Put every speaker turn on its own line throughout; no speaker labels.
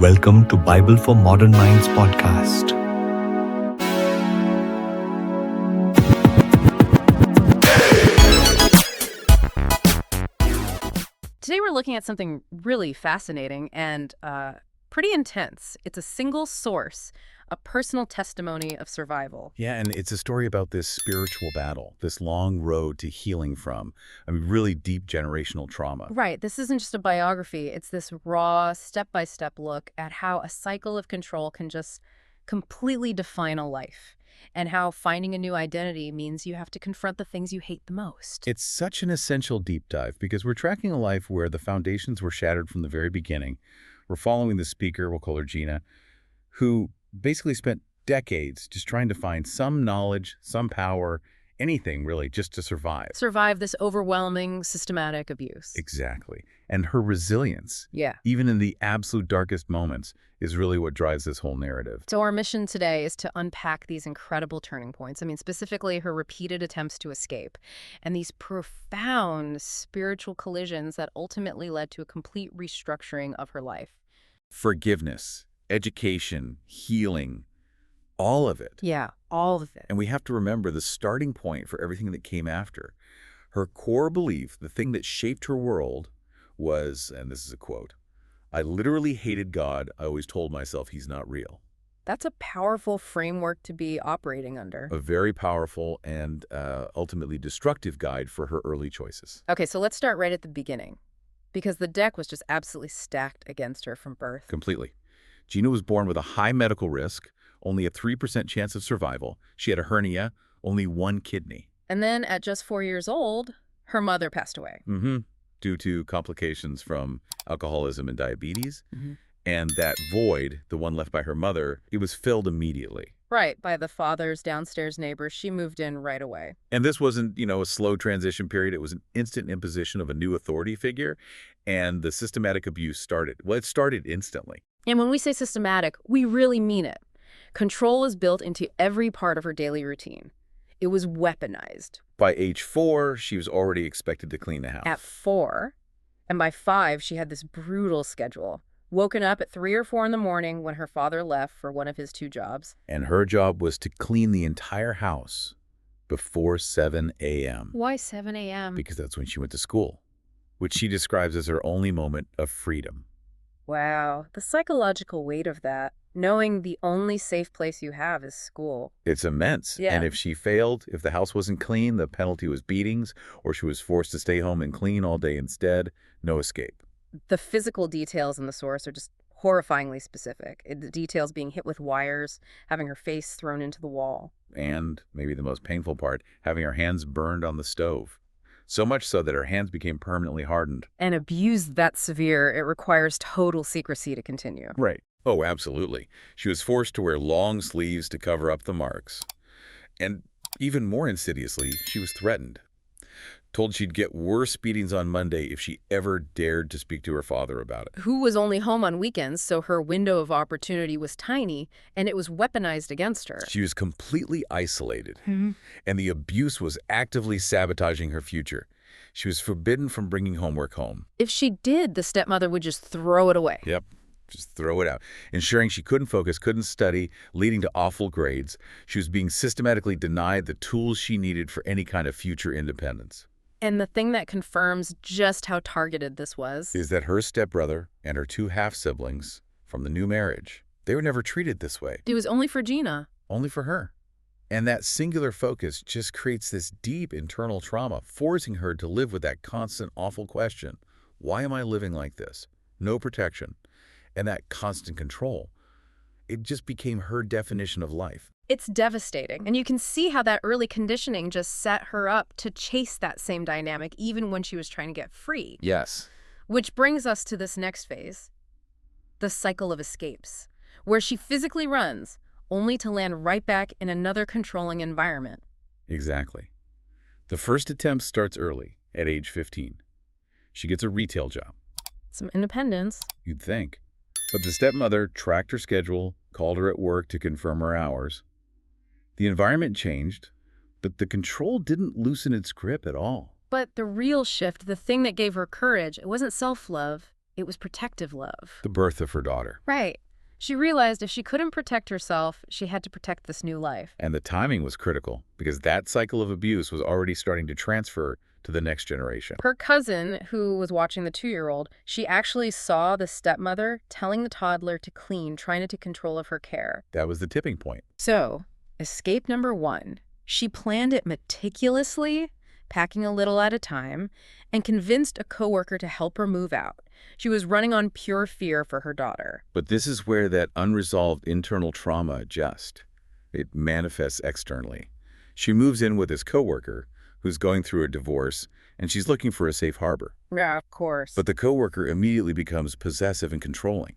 Welcome to Bible for Modern Minds podcast.
Today we're looking at something really fascinating and pretty intense. It's a single source, a personal testimony of survival.
Yeah, and it's a story about this spiritual battle, this long road to healing from, really deep generational trauma.
Right, this isn't just a biography. It's this raw, step-by-step look at how a cycle of control can just completely define a life, and how finding a new identity means you have to confront the things you hate the most.
It's such an essential deep dive because we're tracking a life where the foundations were shattered from the very beginning. We're following the speaker, we'll call her Gina, who basically spent decades just trying to find some knowledge, some power, anything really, just to survive.
Survive this overwhelming, systematic abuse.
Exactly. And her resilience,
Yeah.
even in the absolute darkest moments, is really what drives this whole narrative.
So our mission today is to unpack these incredible turning points. Specifically her repeated attempts to escape and these profound spiritual collisions that ultimately led to a complete restructuring of her life.
Forgiveness, education, healing, all of it.
Yeah, all of it.
And we have to remember the starting point for everything that came after. Her core belief, the thing that shaped her world, was, and this is a quote, "I literally hated God. I always told myself he's not real."
That's a powerful framework to be operating under.
A very powerful and ultimately destructive guide for her early choices.
Okay, so let's start right at the beginning, because the deck was just absolutely stacked against her from birth.
Completely. Gina was born with a high medical risk, only a 3% chance of survival. She had a hernia, only one kidney.
And then at just 4 years old, her mother passed away.
Due to complications from alcoholism and diabetes.
Mm-hmm.
And that void, the one left by her mother, it was filled immediately.
Right, by the father's downstairs neighbor. She moved in right away.
And this wasn't, a slow transition period. It was an instant imposition of a new authority figure. And the systematic abuse started. Well, it started instantly.
And when we say systematic, we really mean it. Control is built into every part of her daily routine. It was weaponized.
By age 4, she was already expected to clean the house.
At 4, and by 5, she had this brutal schedule. Woken up at 3 or 4 in the morning when her father left for one of his 2 jobs.
And her job was to clean the entire house before 7 a.m.
Why 7 a.m.?
Because that's when she went to school, which she describes as her only moment of freedom.
Wow, the psychological weight of that, knowing the only safe place you have is school.
It's immense.
Yeah.
And if she failed, if the house wasn't clean, the penalty was beatings, or she was forced to stay home and clean all day instead. No escape.
The physical details in the source are just horrifyingly specific. The details being hit with wires, having her face thrown into the wall.
And, maybe the most painful part, having her hands burned on the stove. So much so that her hands became permanently hardened.
An abuse that severe, it requires total secrecy to continue.
Right. Oh, absolutely. She was forced to wear long sleeves to cover up the marks. And even more insidiously, she was threatened. Told she'd get worse beatings on Monday if she ever dared to speak to her father about it.
Who was only home on weekends, so her window of opportunity was tiny, and it was weaponized against her.
She was completely isolated, and the abuse was actively sabotaging her future. She was forbidden from bringing homework home.
If she did, the stepmother would just throw it away.
Yep, just throw it out, ensuring she couldn't focus, couldn't study, leading to awful grades. She was being systematically denied the tools she needed for any kind of future independence.
And the thing that confirms just how targeted this was
Is that her stepbrother and her 2 half-siblings from the new marriage, they were never treated this way.
it was only for Gina.
Only for her. And that singular focus just creates this deep internal trauma, forcing her to live with that constant awful question, why am I living like this? No protection. And that constant control. It just became her definition of life.
It's devastating. And you can see how that early conditioning just set her up to chase that same dynamic even when she was trying to get free.
Yes.
Which brings us to this next phase, the cycle of escapes, where she physically runs, only to land right back in another controlling environment.
Exactly. The first attempt starts early, at age 15. She gets a retail job.
Some independence.
You'd think. But the stepmother tracked her schedule, called her at work to confirm her hours. The environment changed, but the control didn't loosen its grip at all.
But the real shift, the thing that gave her courage, it wasn't self-love. It was protective love.
The birth of her daughter.
Right. She realized if she couldn't protect herself, she had to protect this new life.
And the timing was critical because that cycle of abuse was already starting to transfer to the next generation.
Her cousin, who was watching the 2-year-old, she actually saw the stepmother telling the toddler to clean, trying to take control of her care.
That was the tipping point.
So, escape number 1. She planned it meticulously, packing a little at a time, and convinced a coworker to help her move out. She was running on pure fear for her daughter.
But this is where that unresolved internal trauma adjusts. It manifests externally. She moves in with this coworker who's going through a divorce, and she's looking for a safe harbor.
Yeah, of course.
But the coworker immediately becomes possessive and controlling.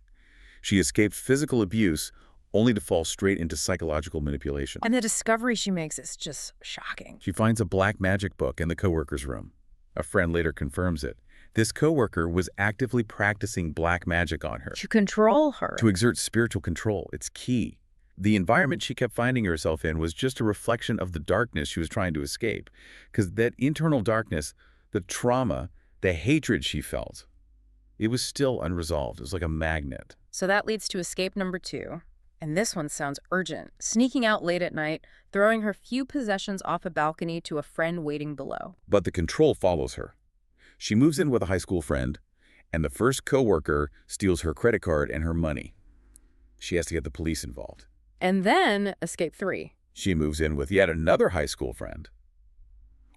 She escaped physical abuse only to fall straight into psychological manipulation.
And the discovery she makes is just shocking.
She finds a black magic book in the coworker's room. A friend later confirms it. This coworker was actively practicing black magic on her.
To control her.
To exert spiritual control. It's key. The environment she kept finding herself in was just a reflection of the darkness she was trying to escape. Because that internal darkness, the trauma, the hatred she felt, it was still unresolved. It was like a magnet.
So that leads to escape number 2. And this one sounds urgent. Sneaking out late at night, throwing her few possessions off a balcony to a friend waiting below.
But the control follows her. She moves in with a high school friend, and the first coworker steals her credit card and her money. She has to get the police involved.
And then escape 3.
She moves in with yet another high school friend,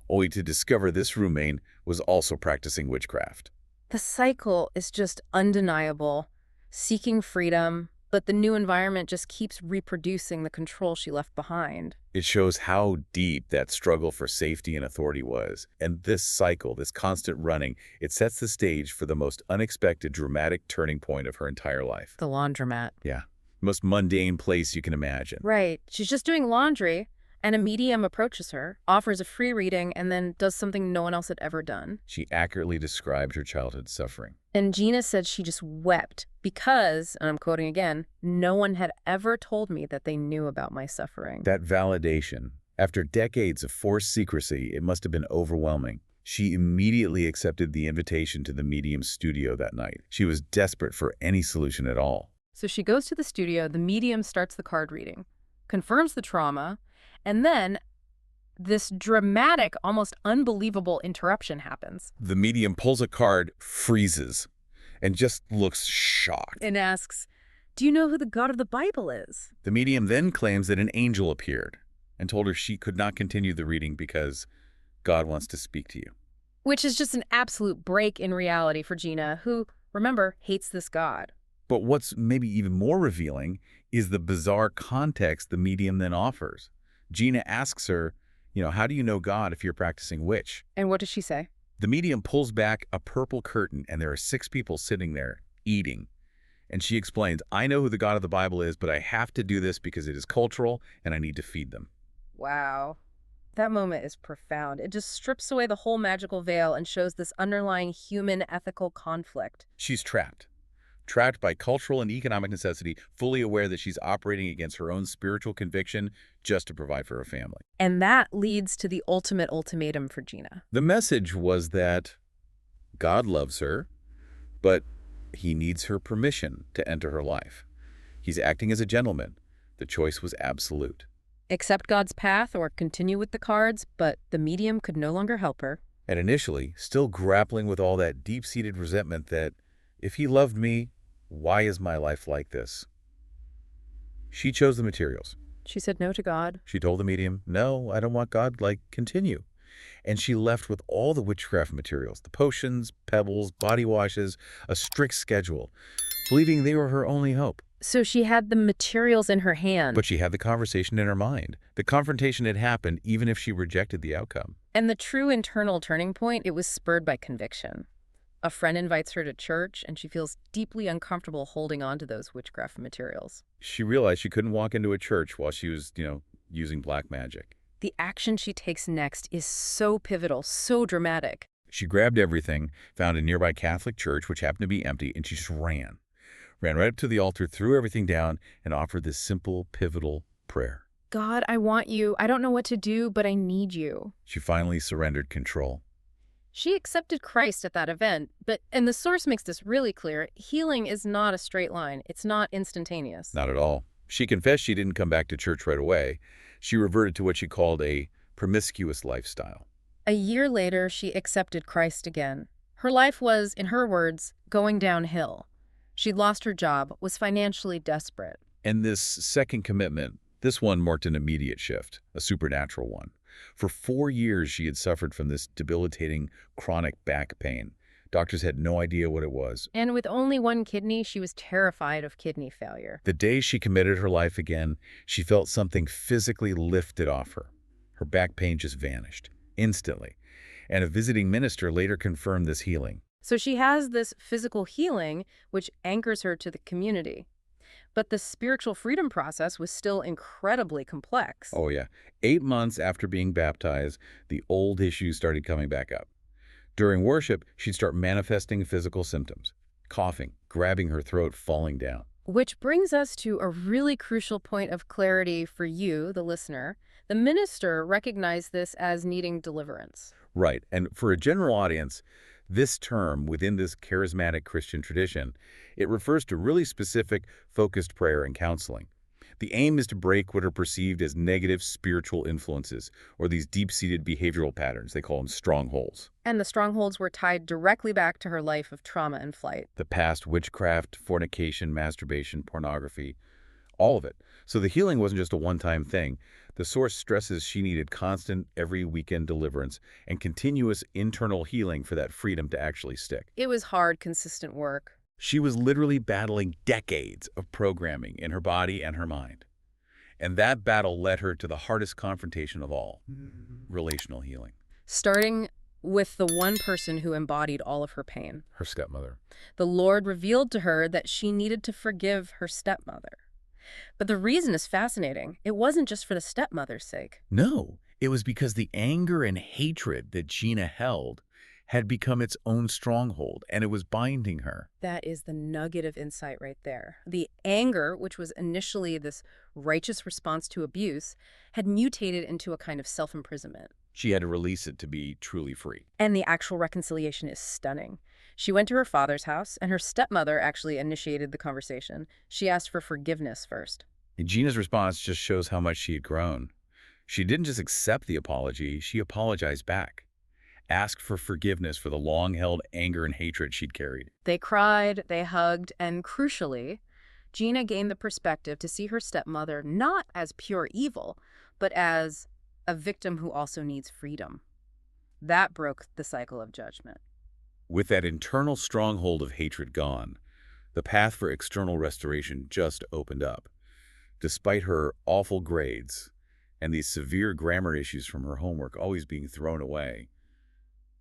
only to discover this roommate was also practicing witchcraft.
The cycle is just undeniable. Seeking freedom, but the new environment just keeps reproducing the control she left behind.
It shows how deep that struggle for safety and authority was. And this cycle, this constant running, it sets the stage for the most unexpected, dramatic turning point of her entire life.
The laundromat.
Yeah. Most mundane place you can imagine.
Right. She's just doing laundry, and a medium approaches her, offers a free reading, and then does something no one else had ever done.
She accurately described her childhood suffering.
And Gina said she just wept because, and I'm quoting again, no one had ever told me that they knew about my suffering.
That validation, after decades of forced secrecy, it must have been overwhelming. She immediately accepted the invitation to the medium's studio that night. She was desperate for any solution at all.
So she goes to the studio, the medium starts the card reading, confirms the trauma, and then this dramatic, almost unbelievable interruption happens.
The medium pulls a card, freezes, and just looks shocked.
And asks, "Do you know who the God of the Bible is?"
The medium then claims that an angel appeared and told her she could not continue the reading because God wants to speak to you.
Which is just an absolute break in reality for Gina, who, remember, hates this God.
But what's maybe even more revealing is the bizarre context the medium then offers. Gina asks her, how do you know God if you're practicing witch?
And what does she say?
The medium pulls back a purple curtain, and there are 6 people sitting there eating. And she explains, I know who the God of the Bible is, but I have to do this because it is cultural, and I need to feed them.
Wow. That moment is profound. It just strips away the whole magical veil and shows this underlying human ethical conflict.
She's trapped by cultural and economic necessity, fully aware that she's operating against her own spiritual conviction just to provide for her family.
And that leads to the ultimate ultimatum for Gina.
The message was that God loves her, but he needs her permission to enter her life. He's acting as a gentleman. The choice was absolute.
Accept God's path or continue with the cards, but the medium could no longer help her.
And initially, still grappling with all that deep-seated resentment that, if he loved me, why is my life like this? She chose the materials.
She said no to God.
She told the medium, no, I don't want God, continue. And she left with all the witchcraft materials, the potions, pebbles, body washes, a strict schedule, believing they were her only hope.
So she had the materials in her hand.
But she had the conversation in her mind. The confrontation had happened even if she rejected the outcome.
And the true internal turning point, it was spurred by conviction. A friend invites her to church, and she feels deeply uncomfortable holding on to those witchcraft materials.
She realized she couldn't walk into a church while she was, using black magic.
The action she takes next is so pivotal, so dramatic.
She grabbed everything, found a nearby Catholic church, which happened to be empty, and she just ran. Ran right up to the altar, threw everything down, and offered this simple, pivotal prayer.
God, I want you. I don't know what to do, but I need you.
She finally surrendered control.
She accepted Christ at that event, and the source makes this really clear, healing is not a straight line. It's not instantaneous.
Not at all. She confessed she didn't come back to church right away. She reverted to what she called a promiscuous lifestyle.
A year later, she accepted Christ again. Her life was, in her words, going downhill. She'd lost her job, was financially desperate.
And this second commitment, this one marked an immediate shift, a supernatural one. For 4 years, she had suffered from this debilitating chronic back pain. Doctors had no idea what it was.
And with only one kidney, she was terrified of kidney failure.
The day she committed her life again, she felt something physically lifted off her. Her back pain just vanished, instantly. And a visiting minister later confirmed this healing.
So she has this physical healing, which anchors her to the community. But the spiritual freedom process was still incredibly complex.
Oh yeah. 8 months after being baptized, the old issues started coming back up. During worship, she'd start manifesting physical symptoms. Coughing, grabbing her throat, falling down.
Which brings us to a really crucial point of clarity for you, the listener. The minister recognized this as needing deliverance.
Right. And for a general audience, this term within this charismatic Christian tradition, it refers to really specific, focused prayer and counseling. The aim is to break what are perceived as negative spiritual influences, or these deep-seated behavioral patterns. They call them strongholds.
And the strongholds were tied directly back to her life of trauma and flight.
The past, witchcraft, fornication, masturbation, pornography, all of it. So the healing wasn't just a one-time thing. The source stresses she needed constant, every weekend deliverance and continuous internal healing for that freedom to actually stick.
It was hard, consistent work.
She was literally battling decades of programming in her body and her mind. And that battle led her to the hardest confrontation of all, relational healing.
Starting with the one person who embodied all of her pain.
Her stepmother.
The Lord revealed to her that she needed to forgive her stepmother. But the reason is fascinating. It wasn't just for the stepmother's sake.
No, it was because the anger and hatred that Gina held had become its own stronghold, and it was binding her.
That is the nugget of insight right there. The anger, which was initially this righteous response to abuse, had mutated into a kind of self-imprisonment.
She had to release it to be truly free.
And the actual reconciliation is stunning. She went to her father's house, and her stepmother actually initiated the conversation. She asked for forgiveness first.
And Gina's response just shows how much she had grown. She didn't just accept the apology, she apologized back. Asked for forgiveness for the long-held anger and hatred she'd carried.
They cried, they hugged, and crucially, Gina gained the perspective to see her stepmother not as pure evil, but as a victim who also needs freedom. That broke the cycle of judgment.
With that internal stronghold of hatred gone, the path for external restoration just opened up. Despite her awful grades and these severe grammar issues from her homework always being thrown away,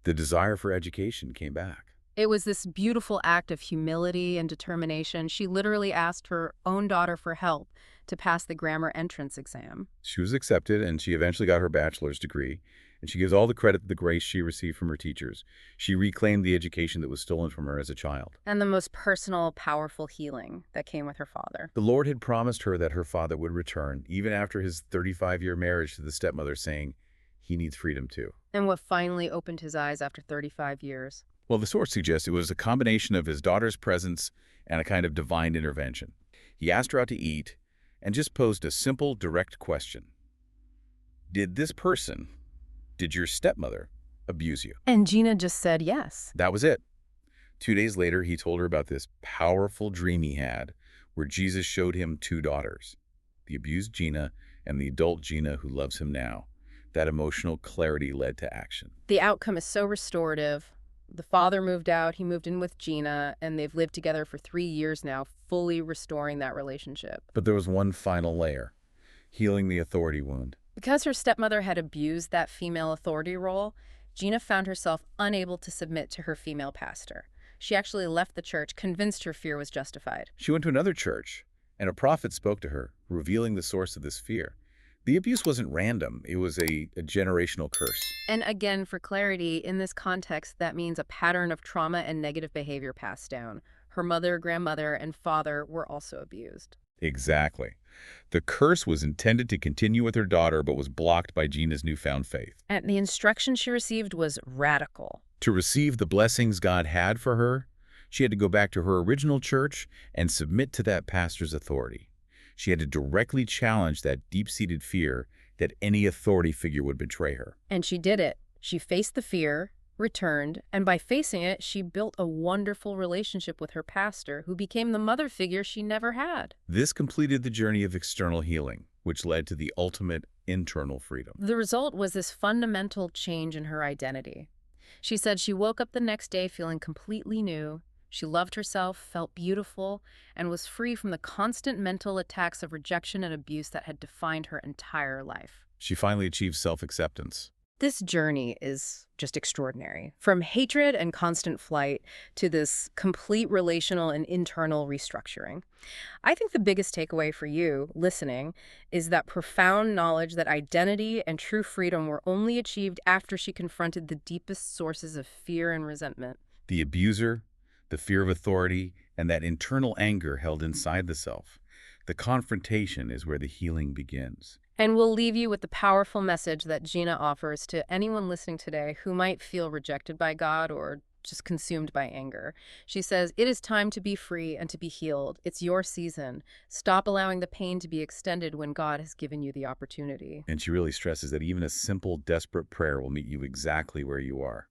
the desire for education came back.
It was this beautiful act of humility and determination. She literally asked her own daughter for help to pass the grammar entrance exam.
She was accepted, and she eventually got her bachelor's degree, and she gives all the credit to the grace she received from her teachers. She reclaimed the education that was stolen from her as a child.
And the most personal, powerful healing that came with her father.
The Lord had promised her that her father would return, even after his 35-year marriage to the stepmother, saying he needs freedom too.
And what finally opened his eyes after 35 years?
Well, the source suggests it was a combination of his daughter's presence and a kind of divine intervention. He asked her out to eat and just posed a simple, direct question. Did your stepmother abuse you?
And Gina just said yes.
That was it. 2 days later, he told her about this powerful dream he had where Jesus showed him 2 daughters, the abused Gina and the adult Gina who loves him now. That emotional clarity led to action.
The outcome is so restorative. The father moved out, he moved in with Gina, and they've lived together for 3 years now, fully restoring that relationship.
But there was one final layer, healing the authority wound.
Because her stepmother had abused that female authority role, Gina found herself unable to submit to her female pastor. She actually left the church, convinced her fear was justified.
She went to another church, and a prophet spoke to her, revealing the source of this fear. The abuse wasn't random. It was a generational curse.
And again, for clarity, in this context, that means a pattern of trauma and negative behavior passed down. Her mother, grandmother, and father were also abused.
Exactly. The curse was intended to continue with her daughter, but was blocked by Gina's newfound faith.
And the instruction she received was radical.
To receive the blessings God had for her, she had to go back to her original church and submit to that pastor's authority. She had to directly challenge that deep-seated fear that any authority figure would betray her.
And she did it. She faced the fear, returned, and by facing it, she built a wonderful relationship with her pastor, who became the mother figure she never had.
This completed the journey of external healing, which led to the ultimate internal freedom.
The result was this fundamental change in her identity. She said she woke up the next day feeling completely new. She loved herself, felt beautiful, and was free from the constant mental attacks of rejection and abuse that had defined her entire life.
She finally achieved self-acceptance.
This journey is just extraordinary. From hatred and constant flight to this complete relational and internal restructuring. I think the biggest takeaway for you, listening, is that profound knowledge that identity and true freedom were only achieved after she confronted the deepest sources of fear and resentment.
The abuser, the fear of authority, and that internal anger held inside the self. The confrontation is where the healing begins.
And we'll leave you with the powerful message that Gina offers to anyone listening today who might feel rejected by God or just consumed by anger. She says, it is time to be free and to be healed. It's your season. Stop allowing the pain to be extended when God has given you the opportunity.
And she really stresses that even a simple, desperate prayer will meet you exactly where you are.